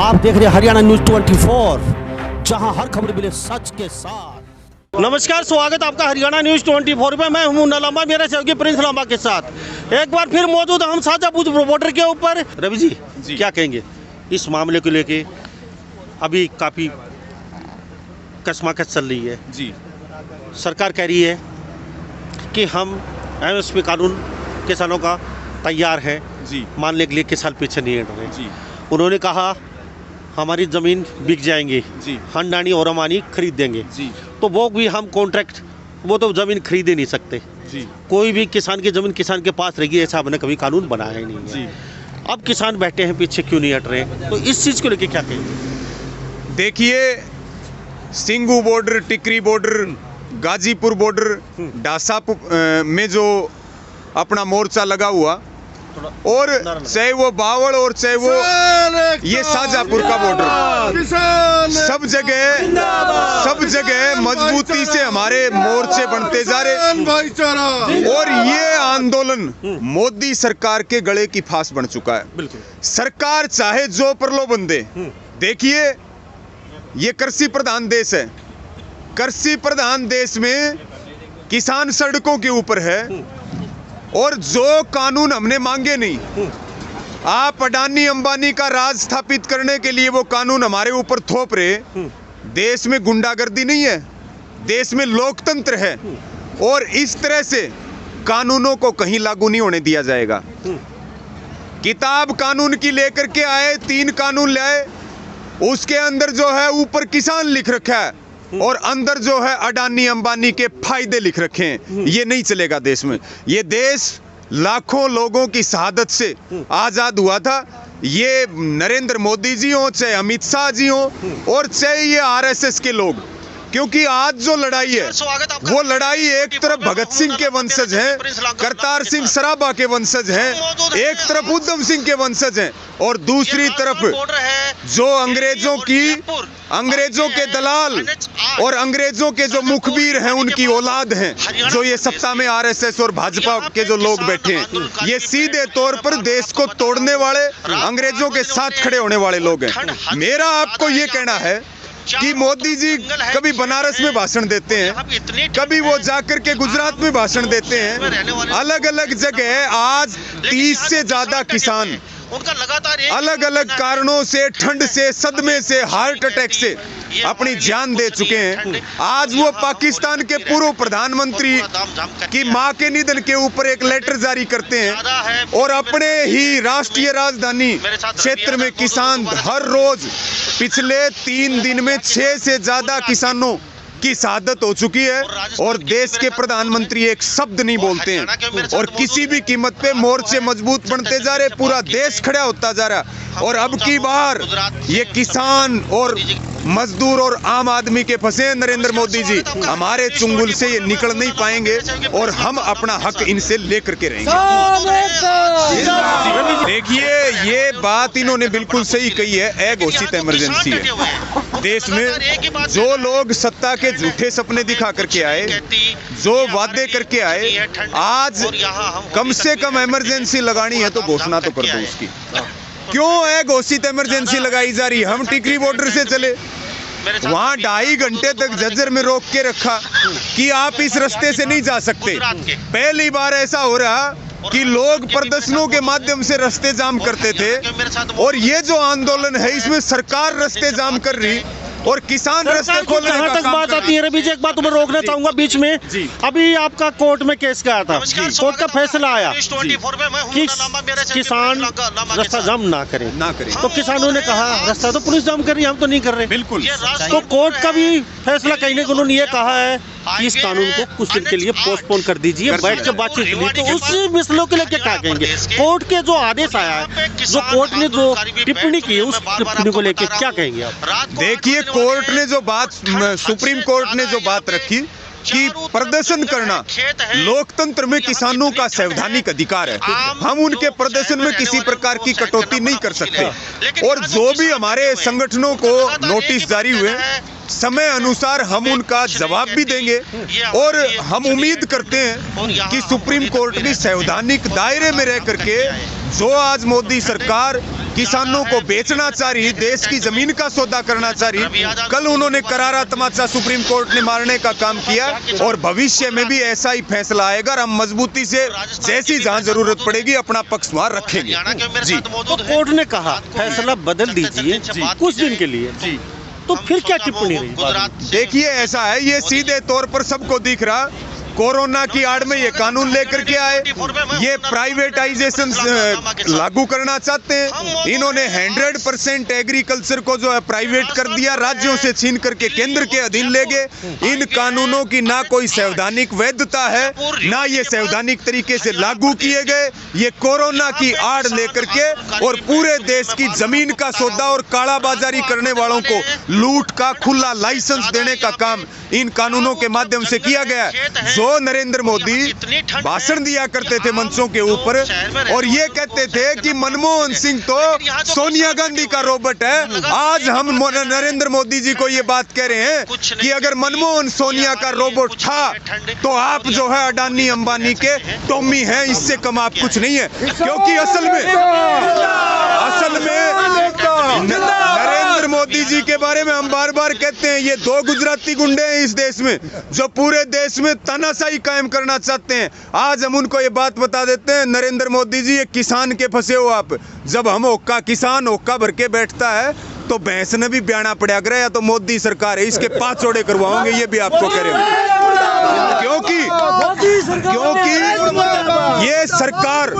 आप देख रहे हैं हरियाणा न्यूज 24, जहां हर खबर मिले सच के साथ। नमस्कार, स्वागत आपका हरियाणा न्यूज 24 में। मैं हूं लांबा, मेरे सहयोगी प्रिंस लांबा के साथ एक बार फिर मौजूद हम शाजापुर बॉर्डर के ऊपर। रवि जी क्या कहेंगे इस मामले को लेके? अभी काफ़ी कशमकश चल रही है जी। सरकार कह रही है कि हम एमएसपी कानून किसानों का तैयार है जी, मानने के लिए, किसान पीछे नहीं हट रहे जी, उन्होंने कहा हमारी ज़मीन बिक जाएंगे जी, हंडानी और अमानी खरीद देंगे, जी, तो वो भी हम कॉन्ट्रैक्ट, वो तो ज़मीन खरीद ही नहीं सकते। जी, कोई भी किसान की ज़मीन किसान के पास रहेगी, ऐसा हमने कभी कानून बनाया ही नहीं है। जी। अब किसान बैठे हैं पीछे, क्यों नहीं हट रहे? तो इस चीज़ को लेके क्या कहेंगे? देखिए, सिंगू बॉर्डर, टिकरी बॉर्डर, गाजीपुर बॉर्डर, डासा में जो अपना मोर्चा लगा हुआ, और चाहे वो बावड़ और चाहे वो ये शाजापुर का बॉर्डर, सब जगह मजबूती से हमारे मोर्चे बनते जा रहे। और ये आंदोलन मोदी सरकार के गले की फांस बन चुका है। बिल्कुल। सरकार चाहे जो प्रलोभन दे। देखिए, ये कृषि प्रधान देश है। कृषि प्रधान देश में किसान सड़कों के ऊपर है, और जो कानून हमने मांगे नहीं, आप अडानी अंबानी का राज स्थापित करने के लिए वो कानून हमारे ऊपर थोप रहे। देश में गुंडागर्दी नहीं है, देश में लोकतंत्र है, और इस तरह से कानूनों को कहीं लागू नहीं होने दिया जाएगा। किताब कानून की लेकर के आए, 3 कानून लाए, उसके अंदर जो है ऊपर किसान लिख रखा है और अंदर जो है अडानी अंबानी के फायदे लिख रखे हैं। ये नहीं चलेगा देश में। ये देश लाखों लोगों की शहादत से आजाद हुआ था। ये नरेंद्र मोदी जी हो, चाहे अमित शाह जी हो, और चाहे ये आरएसएस के लोग, क्योंकि आज जो लड़ाई है वो लड़ाई एक तरफ भगत सिंह के वंशज हैं, करतार सिंह सराभा के वंशज हैं, एक तरफ उधम सिंह के वंशज हैं, और दूसरी तरफ जो अंग्रेजों के दलाल और अंग्रेजों के जो मुखबिर हैं उनकी औलाद हैं, जो ये सत्ता में आरएसएस और भाजपा के जो लोग बैठे हैं, ये सीधे तौर पर देश को तोड़ने वाले, अंग्रेजों के साथ खड़े होने वाले लोग हैं। मेरा आपको ये कहना है कि मोदी जी कभी बनारस में भाषण देते हैं, कभी वो जाकर के गुजरात में भाषण देते हैं। अलग अलग जगह आज 30 से ज्यादा किसान अलग अलग कारणों से, ठंड से, सदमे से, हार्ट अटैक से अपनी जान दे चुके हैं। आज वो पाकिस्तान के पूर्व प्रधानमंत्री की मां के निधन के ऊपर एक लेटर जारी करते हैं, और अपने ही राष्ट्रीय राजधानी क्षेत्र में किसान हर रोज पिछले 3 दिन में 6 से ज्यादा किसानों की शहादत हो चुकी है, और देश के प्रधानमंत्री एक शब्द नहीं बोलते हैं, और किसी भी कीमत पे मोर्चे मजबूत बनते जा रहे, पूरा देश खड़ा होता जा रहा। और अब की बार ये किसान और मजदूर और आम आदमी के फंसे नरेंद्र मोदी जी, हमारे चुंगल से ये निकल नहीं पाएंगे, और हम अपना हक इनसे लेकर के रहेंगे। देखिए, ये बात इन्होंने बिल्कुल सही कही है। घोषित इमरजेंसी है देश में। जो लोग सत्ता के झूठे सपने दिखा करके आए, जो वादे करके आए, आज कम से कम इमरजेंसी लगानी है तो घोषणा तो कर दो उसकी। क्यों घोषित इमरजेंसी लगाई जा रही? हम टिकरी बॉर्डर से चले, वहाँ 2.5 घंटे तक झज्जर में रोक के रखा कि आप इस रास्ते से नहीं जा सकते। पहली बार ऐसा हो रहा कि लोग प्रदर्शनों के माध्यम से रास्ते जाम करते थे, और ये जो आंदोलन है इसमें सरकार रास्ते जाम कर रही और किसान रास्ते खोलने का काम। बात आती है रवि जी, एक बात मैं रोकना चाहूंगा बीच में। अभी आपका कोर्ट में केस गया था, कोर्ट का फैसला आया कि किसान रास्ता जाम ना करें। तो किसानों ने कहा रास्ता तो पुलिस जाम कर रही है, हम तो नहीं कर रहे। बिल्कुल। तो कोर्ट का भी फैसला कहीं ना उन्होंने ये कहा है कि इस कानून को कुछ दिन के लिए पोस्टपोन कर दीजिए, बैठ के बातचीत ली। तो उस मसलों के लिए क्या कहेंगे? कोर्ट के जो आदेश आया है, जो कोर्ट ने जो टिप्पणी की है, उस टिप्पणी को लेकर क्या कहेंगे आप? देखिए, कोर्ट ने जो बात, सुप्रीम कोर्ट ने जो बात रखी कि प्रदर्शन करना लोकतंत्र में किसानों का संवैधानिक अधिकार है, हम उनके प्रदर्शन में किसी प्रकार की कटौती नहीं कर सकते। और जो भी हमारे संगठनों को नोटिस जारी हुए, समय अनुसार हम उनका जवाब भी देंगे और हम उम्मीद करते हैं कि सुप्रीम कोर्ट की संवैधानिक दायरे में रह करके जो आज मोदी सरकार किसानों को बेचना चाह रही, देश की जमीन का सौदा करना चाह रही, कल उन्होंने करारा तमाचा सुप्रीम कोर्ट ने मारने का काम किया और भविष्य में भी ऐसा ही फैसला आएगा और हम मजबूती से जैसी जहां जरूरत पड़ेगी अपना पक्ष वहां रखेंगे। जी, तो कोर्ट ने कहा फैसला बदल दीजिए कुछ दिन के लिए, तो फिर क्या टिप्पणी रही? देखिए ऐसा है, ये सीधे तौर पर सबको दिख रहा, कोरोना की आड़ में ये कानून लेकर के आए, ये प्राइवेटाइजेशन लागू करना चाहते हैं। इन्होंने 100% एग्रीकल्चर को जो है प्राइवेट कर दिया, राज्यों से छीन करके केंद्र के अधीन ले गए। इन कानूनों की ना कोई संवैधानिक वैधता है, ना ये संवैधानिक तरीके से लागू किए गए। ये कोरोना की आड़ लेकर के और पूरे देश की जमीन का सौदा और कालाबाजारी करने वालों को लूट का खुला लाइसेंस देने का काम इन कानूनों के माध्यम से किया गया है। जो नरेंद्र मोदी भाषण दिया करते थे मंचों के ऊपर और ये कहते थे कि मनमोहन सिंह तो सोनिया गांधी का रोबोट है, आज हम नरेंद्र मोदी जी को ये बात कह रहे हैं कि अगर मनमोहन सोनिया का रोबोट था तो आप जो है अडानी अंबानी के टॉमी हैं, इससे कम आप कुछ नहीं है। क्योंकि असल में नरेंद्र मोदी जी के बारे में हम बार बार कहते हैं ये दो गुजराती गुंडे हैं इस देश में जो पूरे देश में तानाशाही कायम करना चाहते हैं। आज हम उनको ये बात बता देते हैं, नरेंद्र मोदी जी ये किसान के फंसे हो आप। जब हम ओक्का किसान ओक्का भर के बैठता है तो भैंस ने भी ब्याना पड़ा करे, या तो मोदी सरकार है इसके 5 जोड़े करवाओगे, ये भी आपको कह रहे हो। क्योंकि ये सरकार,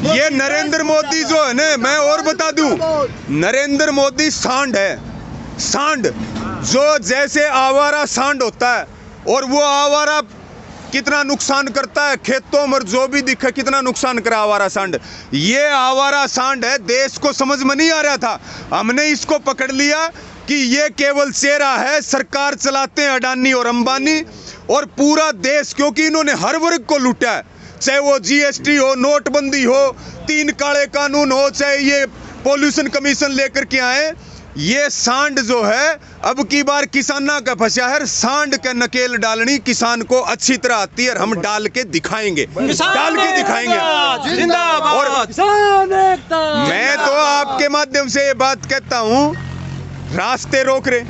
ये नरेंद्र मोदी जो है ना, मैं और बता दूं, नरेंद्र मोदी सांड है, सांड जो जैसे आवारा सांड होता है और वो आवारा कितना नुकसान करता है खेतों में, जो भी दिखे कितना नुकसान करा आवारा सांड। ये आवारा सांड है, देश को समझ में नहीं आ रहा था, हमने इसको पकड़ लिया कि ये केवल चेहरा है, सरकार चलाते हैं अडानी और अंबानी और पूरा देश, क्योंकि इन्होंने हर वर्ग को लूटा है, चाहे वो जीएसटी हो, नोटबंदी हो, 3 काले कानून हो, चाहे ये पॉल्यूशन कमीशन लेकर के आए। ये सांड जो है अब की बार किसाना का फंसा है, सांड का नकेल डालनी किसान को अच्छी तरह आती है और हम डाल के दिखाएंगे, डाल के दिखाएंगे। और मैं तो आपके माध्यम से ये बात कहता हूँ, रास्ते रोक रहे,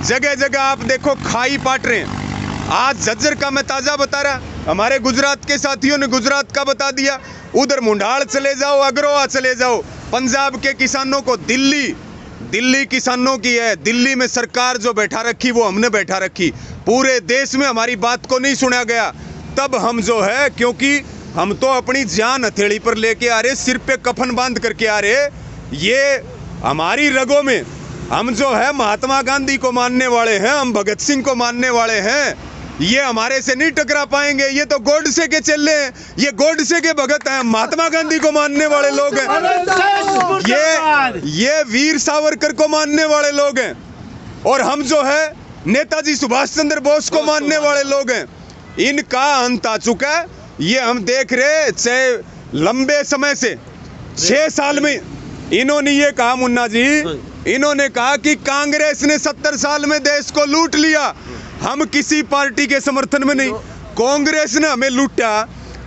जगह जगह आप देखो खाई पाट रहे हैं। आज झज्जर का मैं ताजा बता रहा, हमारे गुजरात के साथियों ने गुजरात का बता दिया, उधर मुंडाल चले जाओ, अग्रोहा चले जाओ, पंजाब के किसानों को दिल्ली किसानों की है, दिल्ली में सरकार जो बैठा रखी वो हमने बैठा रखी, पूरे देश में हमारी बात को नहीं सुना गया। तब हम जो है, क्योंकि हम तो अपनी जान हथेली पर लेके आ रहे, सिर पे कफन बांध करके आ रहे, ये हमारी रगों में, हम जो है महात्मा गांधी को मानने वाले हैं, हम भगत सिंह को मानने वाले हैं, ये हमारे से नहीं टकरा पाएंगे। ये तो गोडसे के चेले हैं, ये गोडसे के भगत हैं, महात्मा गांधी को मानने वाले लोग हैं, ये वीर सावरकर को मानने वाले लोग हैं और हम जो है नेताजी सुभाष चंद्र बोस को मानने वाले लोग हैं। इनका अंत आ चुका है, ये हम देख रहे, चाहे लंबे समय से 6 साल में इन्होंने ये कहा, मुन्ना जी, इन्होंने कहा कि कांग्रेस ने 70 साल में देश को लूट लिया, हम किसी पार्टी के समर्थन में नहीं, कांग्रेस ने हमें लूटा,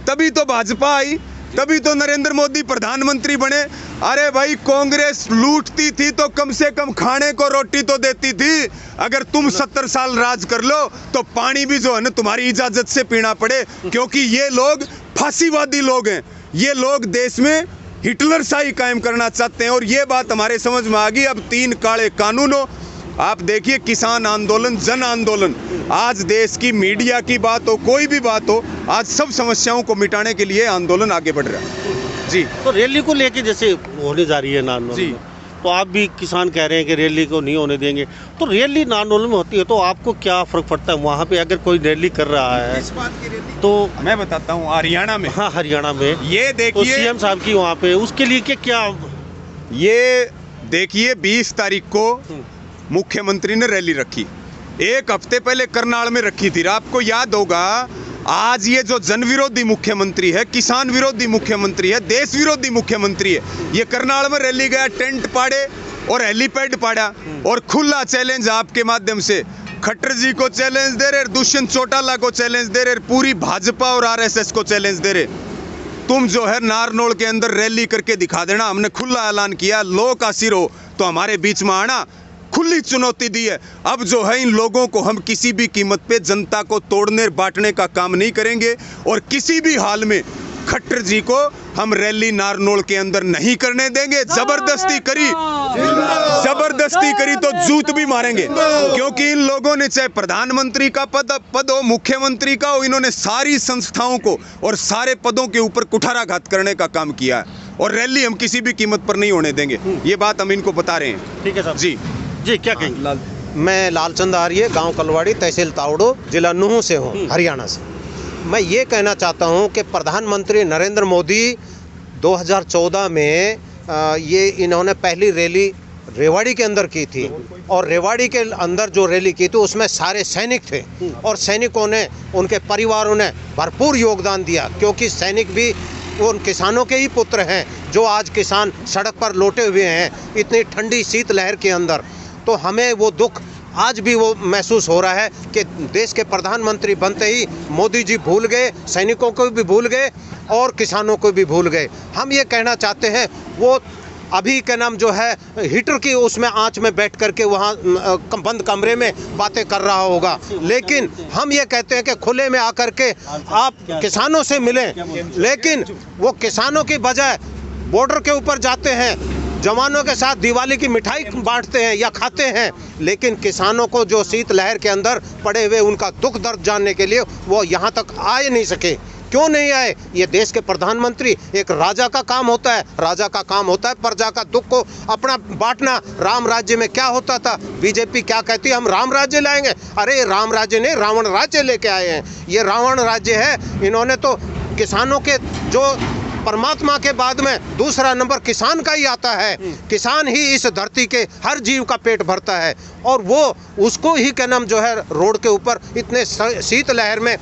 तभी तो भाजपा आई, तभी तो नरेंद्र मोदी प्रधानमंत्री बने। अरे भाई, कांग्रेस लूटती थी तो कम से कम खाने को रोटी तो देती थी। अगर तुम 70 साल राज कर लो तो पानी भी जो है ना तुम्हारी इजाजत से पीना पड़े, क्योंकि ये लोग फांसीवादी लोग हैं, ये लोग देश में हिटलर शाही कायम करना चाहते हैं और ये बात हमारे समझ में आ गई। अब 3 काले कानूनों, आप देखिए, किसान आंदोलन, जन आंदोलन, आज देश की मीडिया की बात हो, कोई भी बात हो, आज सब समस्याओं को मिटाने के लिए आंदोलन आगे बढ़ रहा है। जी, तो रैली को लेके जैसे होने जा रही है नानोल जी, में, तो आप भी किसान कह रहे हैं कि रैली को नहीं होने देंगे, तो रैली नानोल में होती है तो आपको क्या फर्क पड़ता है? वहाँ पे अगर कोई रैली कर रहा है इस बात की रैली तो मैं बताता हूँ, हरियाणा में, हाँ हरियाणा में, ये तो देखिए सीएम साहब की वहाँ पे, उसके लिए क्या ये देखिए 20 तारीख को मुख्यमंत्री ने रैली रखी, 1 हफ्ते पहले करनाल में रखी थी। आपको याद होगा, आज ये जो जन विरोधी मुख्यमंत्री है, किसान विरोधी मुख्यमंत्री है, देश विरोधी मुख्यमंत्री है, ये करनाल में रैली गया, टेंट पाड़े, और हेलीपैड पाड़ा और खुला चैलेंज आपके माध्यम से खट्टर जी को चैलेंज दे रहे, दुष्यंत चौटाला को चैलेंज दे रहे, पूरी भाजपा और आरएसएस को चैलेंज दे रहे। तुम जो है नारनौल के अंदर रैली करके दिखा देना, हमने खुला ऐलान किया, लो का सिर हो तो हमारे बीच में आना, खुली चुनौती दी है। अब जो है इन लोगों को हम किसी भी कीमत पे जनता को तोड़ने बांटने का काम नहीं करेंगे और किसी भी हाल में खट्टर जी को हम रैली नारनौल के अंदर नहीं करने देंगे। जबरदस्ती करी तो जूत भी मारेंगे, क्योंकि इन लोगों ने चाहे प्रधानमंत्री का पद हो, मुख्यमंत्री का हो, इन्होंने सारी संस्थाओं को और सारे पदों के ऊपर कुठाराघात करने का काम किया है और रैली हम किसी भी कीमत पर नहीं होने देंगे। ये बात हम इनको बता रहे हैं। ठीक है साहब जी क्या कहेंगे? मैं लालचंद आर्य, गांव कलवाड़ी, तहसील तावड़ो, जिला नूंह से हूं, हरियाणा से। मैं ये कहना चाहता हूं कि प्रधानमंत्री नरेंद्र मोदी 2014 में ये इन्होंने पहली रैली रेवाड़ी के अंदर की थी और रेवाड़ी के अंदर जो रैली की थी उसमें सारे सैनिक थे और सैनिकों ने, उनके परिवारों ने भरपूर योगदान दिया, क्योंकि सैनिक भी उन किसानों के ही पुत्र हैं जो आज किसान सड़क पर लौटे हुए हैं इतनी ठंडी शीतलहर के अंदर। तो हमें वो दुख आज भी वो महसूस हो रहा है कि देश के प्रधानमंत्री बनते ही मोदी जी भूल गए, सैनिकों को भी भूल गए और किसानों को भी भूल गए। हम ये कहना चाहते हैं, वो अभी के नाम जो है हीटर की उसमें आंच में बैठ करके वहाँ बंद कमरे में बातें कर रहा होगा, लेकिन हम ये कहते हैं कि खुले में आकर के आप किसानों से मिलें। लेकिन वो किसानों की बजाय बॉर्डर के ऊपर जाते हैं, जवानों के साथ दिवाली की मिठाई बांटते हैं या खाते हैं, लेकिन किसानों को जो शीतलहर के अंदर पड़े हुए उनका दुख दर्द जानने के लिए वो यहाँ तक आए नहीं सके। क्यों नहीं आए? ये देश के प्रधानमंत्री, एक राजा का काम होता है, राजा का काम होता है प्रजा का दुख को अपना बांटना। राम राज्य में क्या होता था? बीजेपी क्या कहती है, हम राम राज्य लाएंगे। अरे राम राज्य नहीं, रावण राज्य लेके आए हैं। ये रावण राज्य है। इन्होंने तो किसानों के, जो परमात्मा के बाद में दूसरा नंबर किसान का ही आता है। किसान ही इस धरती के हर जीव का पेट भरता है और वो उसको ही क्या नाम जो है रोड के ऊपर इतने शीतलहर में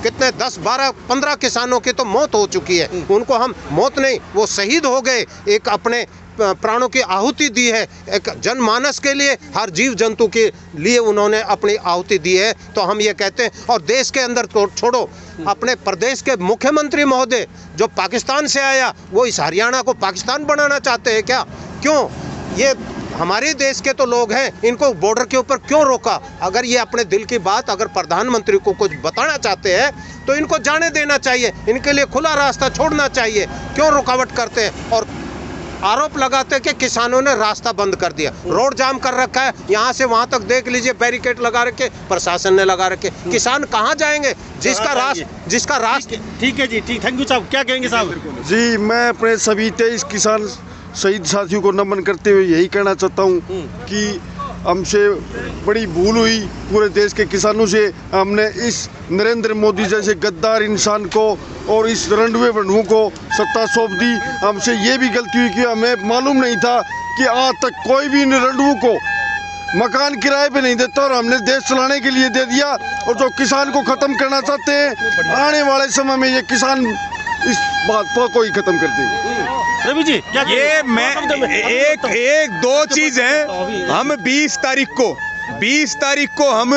कितने 10, 12, 15 किसानों की तो मौत हो चुकी है। उनको हम मौत नहीं, वो शहीद हो गए, एक अपने प्राणों की आहुति दी है, एक जनमानस के लिए, हर जीव जंतु के लिए उन्होंने अपनी आहुति दी है। तो हम ये कहते हैं, और देश के अंदर तो छोड़ो, अपने प्रदेश के मुख्यमंत्री महोदय जो पाकिस्तान से आया, वो इस हरियाणा को पाकिस्तान बनाना चाहते हैं क्या? क्यों? ये हमारे देश के तो लोग हैं, इनको बॉर्डर के ऊपर क्यों रोका? अगर ये अपने दिल की बात अगर प्रधानमंत्री को कुछ बताना चाहते हैं तो इनको जाने देना चाहिए, इनके लिए खुला रास्ता छोड़ना चाहिए। क्यों रुकावट करते हैं और आरोप लगाते हैं कि किसानों ने रास्ता बंद कर दिया, रोड जाम कर रखा है, यहाँ से वहाँ तक देख लीजिए बैरिकेड लगा रखे, प्रशासन ने लगा रखे। किसान कहाँ जाएंगे जिसका रास्ता? ठीक है जी, ठीक, थैंक यू साहब। क्या कहेंगे साहब? जी, मैं अपने सभी 23 किसान शहीद साथियों को नमन करते हुए यही कहना चाहता हूँ कि हमसे बड़ी भूल हुई पूरे देश के किसानों से। हमने इस नरेंद्र मोदी जैसे गद्दार इंसान को और इस रंडवे बंधुओं को सत्ता सौंप दी। हमसे ये भी गलती हुई कि हमें मालूम नहीं था कि आज तक कोई भी इन रंडवों को मकान किराए पे नहीं देता और हमने देश चलाने के लिए दे दिया। और जो किसान को ख़त्म करना चाहते हैं, आने वाले समय में ये किसान इस बात को ही ख़त्म कर देंगे। रवि जी क्या ये मैं एक दो चीज है। हम 20 तारीख को हम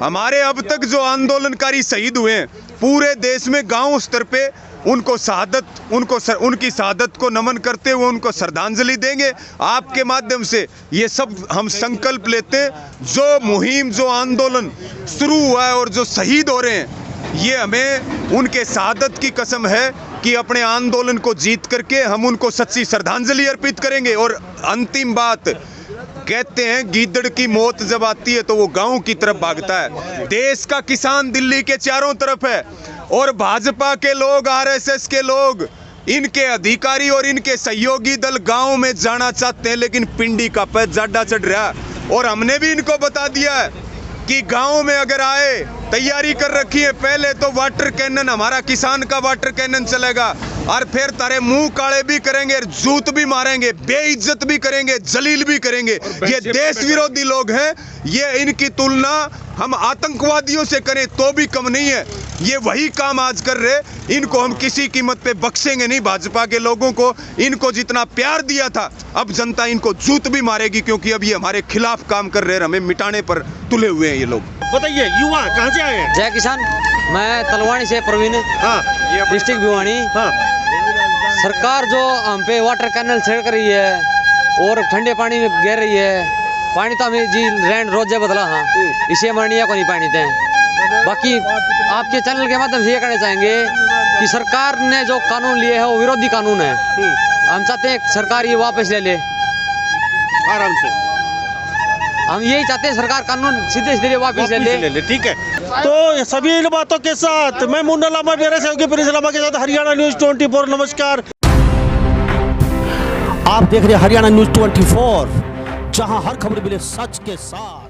हमारे अब तक जो आंदोलनकारी शहीद हुए हैं पूरे देश में गांव स्तर पे उनकी शहादत को नमन करते हुए उनको श्रद्धांजलि देंगे। आपके माध्यम से ये सब हम संकल्प लेते हैं, जो मुहिम, जो आंदोलन शुरू हुआ है और जो शहीद हो रहे हैं, ये हमें उनके शहादत की कसम है कि अपने आंदोलन को जीत करके हम उनको सच्ची श्रद्धांजलि अर्पित करेंगे। और अंतिम बात, कहते हैं गीदड़ की मौत जब आती है तो वो गांव की तरफ भागता है। देश का किसान दिल्ली के चारों तरफ है और भाजपा के लोग, आरएसएस के लोग, इनके अधिकारी और इनके सहयोगी दल गांव में जाना चाहते हैं, लेकिन पिंडी का पैर जाडा चढ़ रहा है। और हमने भी इनको बता दिया है कि गांव में अगर आए, तैयारी कर रखी है। पहले तो वाटर कैनन, हमारा किसान का वाटर कैनन चलेगा, और फिर तारे मुंह काले भी करेंगे, जूत भी मारेंगे, बेइज्जत भी करेंगे, जलील भी करेंगे। ये देश विरोधी लोग हैं। ये इनकी तुलना हम आतंकवादियों से करें तो भी कम नहीं है। ये वही काम आज कर रहे। इनको हम किसी कीमत पे बख्शेंगे नहीं। भाजपा के लोगों को इनको जितना प्यार दिया था, अब जनता इनको जूत भी मारेगी, क्योंकि अब ये हमारे खिलाफ काम कर रहे हैं। हमें मिटाने पर तुले हुए हैं ये लोग। बताइए, युवा कहाँ से आए हैं? जय किसान। मैं तलवाणी से प्रवीण, हाँ, डिस्ट्रिक्ट भिवानी। हाँ, सरकार जो हम पे वाटर कैनल छिड़क रही है और ठंडे पानी में गिर रही है, पानी तो हमें जी रैंड रोजे बदला। हाँ, इसे मरनिया को नहीं पानी दें। बाकी आपके चैनल के माध्यम से ये कहना चाहेंगे कि सरकार ने जो कानून लिए है वो विरोधी कानून है। हम चाहते हैं सरकार ये वापस ले ले आराम से। हम यही चाहते हैं, सरकार कानून सीधे सीधे वापस ले ले। ठीक है। तो सभी इन बातों के साथ मैं मुन्ना लामा, मेरे सहयोगी प्रिंस लामा के साथ हरियाणा न्यूज 24। नमस्कार, आप देख रहे हैं हरियाणा न्यूज 24, जहां हर खबर मिले सच के साथ।